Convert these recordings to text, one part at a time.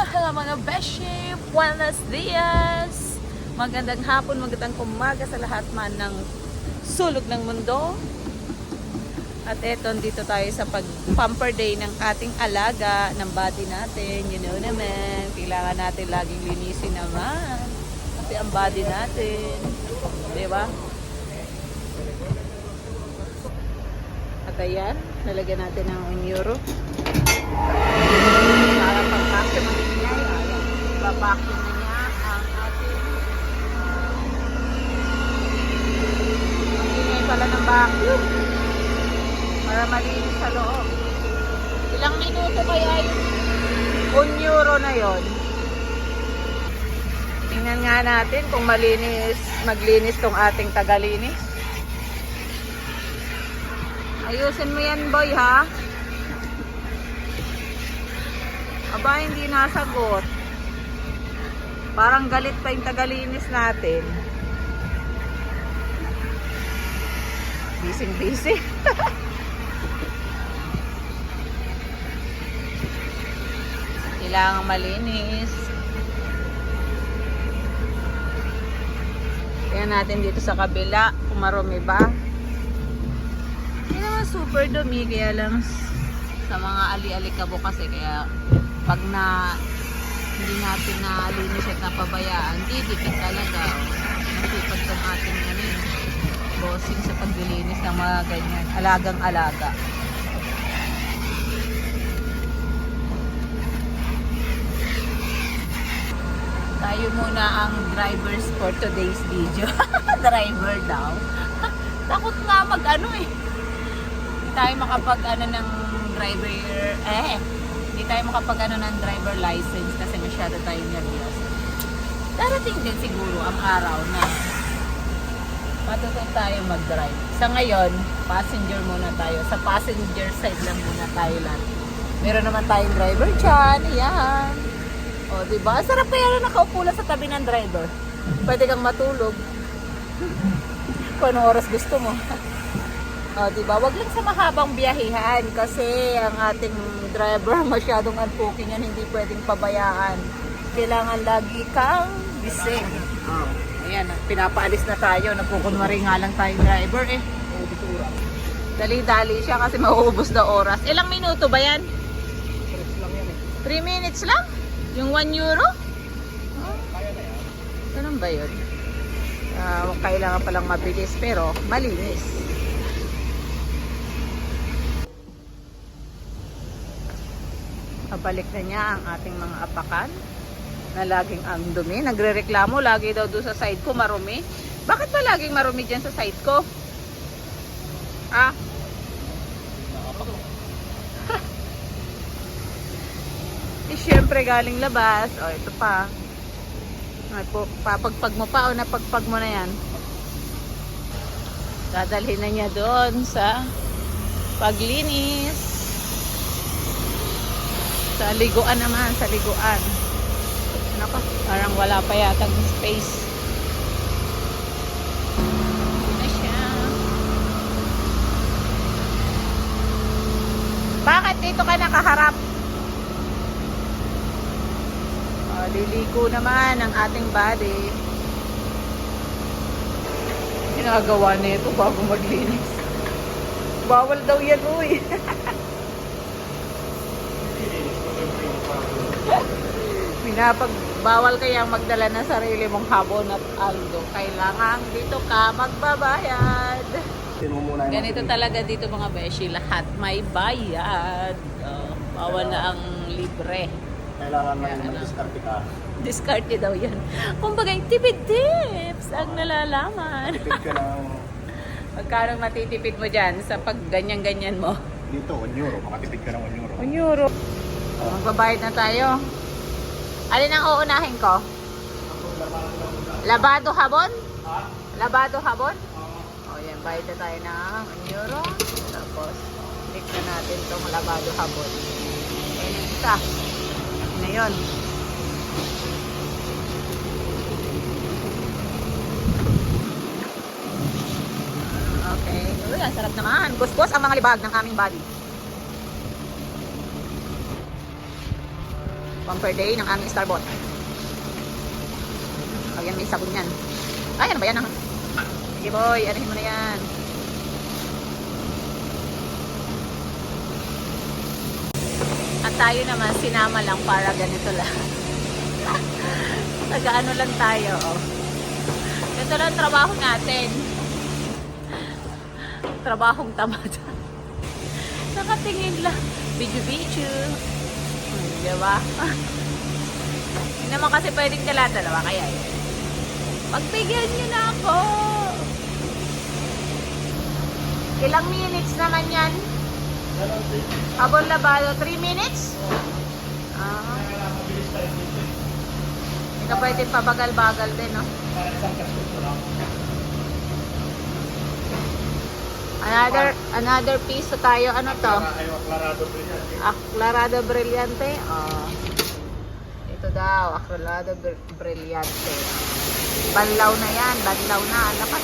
Hello mga beshi! Buenos dias! Magandang hapon, magandang umaga sa lahat man ng sulok ng mundo. At eto, dito tayo sa pag-pamper day ng ating alaga, ng body natin. You know naman, kailangan natin laging linisin naman. Kasi ang body natin. Diba? At ayan, nalagyan natin ng unyuro. Para pag-vacuum ang ingay, ayan, vacuum na niya ang ating ang ingay pala ng vacuum para malinis sa loob. Ilang minuto kaya yung 1 euro na yon? Tingnan nga natin kung maglinis tong ating tagalinis. Ayusin mo yan, boy, ha? Aba, hindi nasagot. Parang galit pa yung tagalinis natin. Busy. Kailangan malinis. Tingnan natin dito sa kabila kung marumi ba. Hindi naman super dumi, kaya lang sa mga ali-alikabo kasi, kaya pag hindi natin nalinis at napabayaan, didikit talaga. Nasipag itong ating bossing sa paglilinis ng mga ganyan, alagang-alaga. Tayo muna ang drivers for today's video. Driver daw. Takot nga hindi tayo makapag ng driver, hindi tayo makapag ng driver license kasi masyado tayong nervyos. Darating din siguro ang araw na matutunan tayo mag-drive. Sa ngayon, passenger muna tayo. Sa passenger side lang muna tayo lahat. Meron naman tayong driver dyan. Ayan. O, diba? Sarap kaya na nakaupo lang sa tabi ng driver. Pwede kang matulog. Kung anong oras gusto mo. O, diba? Wag lang sa mahabang biyahihan kasi ang ating driver masyadong unpoking yan. Hindi pwedeng pabayaan. Kailangan lagi kang gising. Ayan, pinapaalis na tayo. Nagkukunwari nga lang tayong driver Dali-dali siya kasi mauubos na oras. Ilang minuto ba yan? 3 minutes lang? Yung 1 euro? Ganun ba yun? Kailangan palang mabilis pero malinis. Pabalik na niya ang ating mga apakan na laging ang dumi. Nagre-reklamo lagi daw doon sa side ko marumi. Bakit ba laging marumi dyan sa side ko? Siyempre galing labas. O, ito pa. Papagpag mo pa o napagpag mo na yan. Dadalhin na niya doon sa paglinis. Sa liguan naman, sa liguan. Nako, parang wala pa yatang space. Ito na siya. Bakit dito ka nakaharap? Liliko naman ang ating body. Ginagawa nito bago maglinis. Bawal daw yan, uy. Bawal kayang magdala ng sarili mong habon at aldo. Kailangan dito ka magbabayad. Ganito talaga dito mga beshi. Lahat may bayad. Bawal na ang libre. Kailangan mag-diskarte ka. Diskarte daw yan. Kumbaga, tipid tips ang nalalaman. Tipid ka ng... Magkano matitipid mo dyan sa pag ganyan-ganyan mo? Dito, 1 euro. Makatipid ka ng 1 euro. 1 euro. Magbabayad na tayo. Alin ang uunahin ko? Labado habon? Labado habon? O yan, bayad na tayo ng 1 euro. Tapos, click na natin itong labado habon. Ayan yung isa. Na yun. Okay. Uy, ang sarap naman. Kuskus ang mga libag ng aming body. 1 per day ng aming Starbot. Oh, yan, may sabon yan. Ay, ano ba yan? Sige boy, anahin mo na yan. At tayo naman, sinama lang para ganito lang. Nag-ano lang tayo, oh. Ito lang trabaho natin. Trabahong tamad. Nakatingin lang. Video. Diba? Hindi naman kasi pwedeng dala-dalawa kaya eh. Pagbigyan nyo na ako. Ilang minutes naman yan? Habang labado, 3 minutes? Ah. Hindi ka pwede pabagal-bagal din, no? Another piece tayo. Ano to? Aclarado Brillante. Oh. Ito daw, Aclarado Brillante. Banlaw na yan. Banlaw na. Lakas.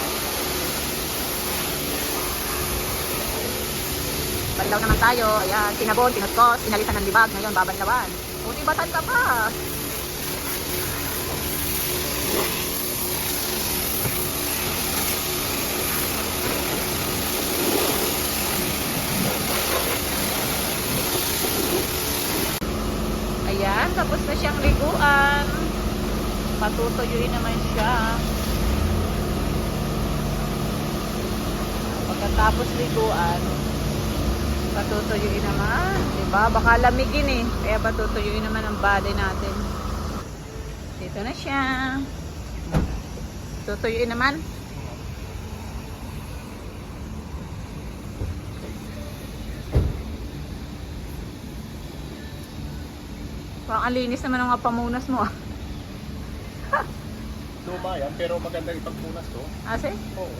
Banlaw naman tayo. Ayan, tinabon, tinutkos, inalitan ng libag. Ngayon, babanlawan. Buti batan ka pa. Ayan, tapos na siyang liguan. Patutuyuin naman siya. Pagkatapos liguan, patutuyuin naman. Diba? Baka lamigin eh. Kaya patutuyuin naman ang body natin. Dito na siya. Tutuyuin naman. Parang alinis naman ang mga pamunas mo ah. Luma yan, pero magandang ipagpunas to. Ase? Oo.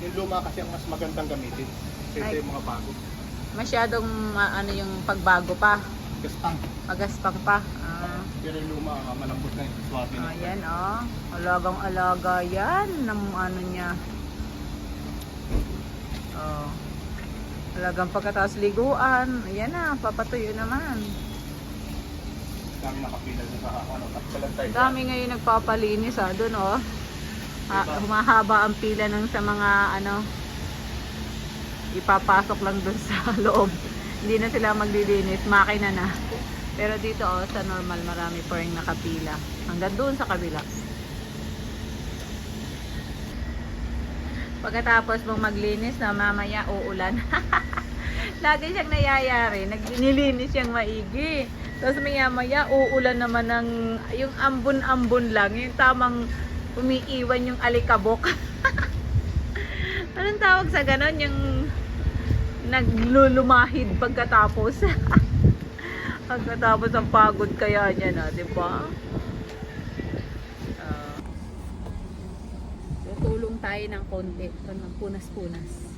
Yung luma kasi ang mas magandang gamitin. Kasi yung mga bago. Masyadong ano yung pagbago pa. Gaspang. Magaspang pa. Ah. Pero yung luma, malambot na yun. Swabe na. Ayan oh. Alagang-alaga yan. Ng ano niya. Oh. Alagang pagkatapos liguan. Ayan na. Papatuyo naman. Dami nakapila sa ano. Ang dami ngayon nagpapalinis ah. Doon oh. Humahaba ang pila ng sa mga ano. Ipapasok lang doon sa loob. Hindi na sila maglilinis. Makina na. Pero dito oh, sa normal marami pa rin nakapila. Hanggang doon sa kabila. Pagkatapos mong maglinis na mamaya uulan. Lagi siyang nayayari. Nililinis siyang maigi. Tapos maya uulan naman ng yung ambon-ambon lang. Yung tamang umiiwan yung alikabok. Anong tawag sa ganon? Yung naglulumahid pagkatapos. Pagkatapos ang pagod kaya niya na, di ba? Tutulong tayo ng konti. Ng punas-punas.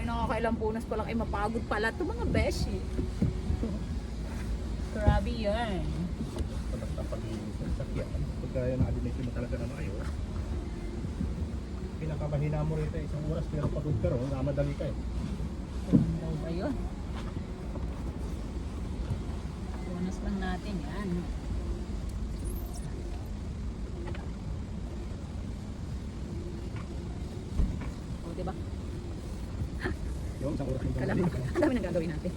Nakakailang punas pa lang ay mapagod pala ito mga beshi. Grabe yan. Basta paglinis ng sakyan. Pagkaya na-admit mo talaga na ayos. Pinakabahina mo rito isang oras pero pagod ka ron, madali ka eh. Ano daw ba yun? Punas lang natin yan. O diba? Yung isang oras yung Ang dami nang gagawin natin.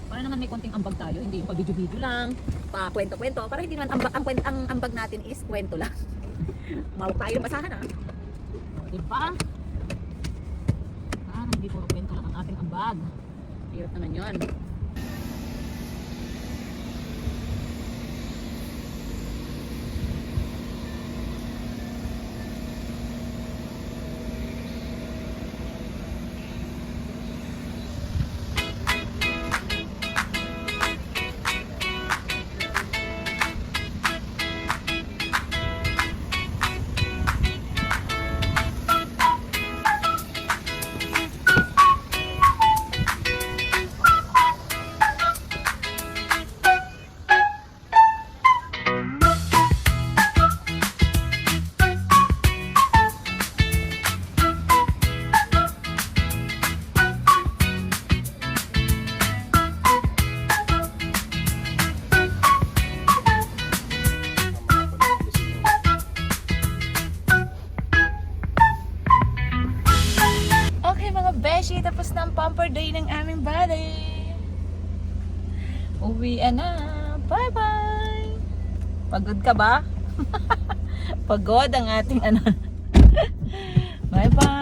Para naman may konting ambag tayo, hindi yung pa-video-video lang, pa-kwento-kwento, para hindi naman ang ambag natin is kwento lang. Mawag tayo ng basahan ah. O, diba? Para hindi puro kwento lang ang ating ambag. Hirap naman yun. pamper day ng aming body. Uwian na. Bye-bye. Pagod ka ba? Pagod ang ating ano. Bye-bye.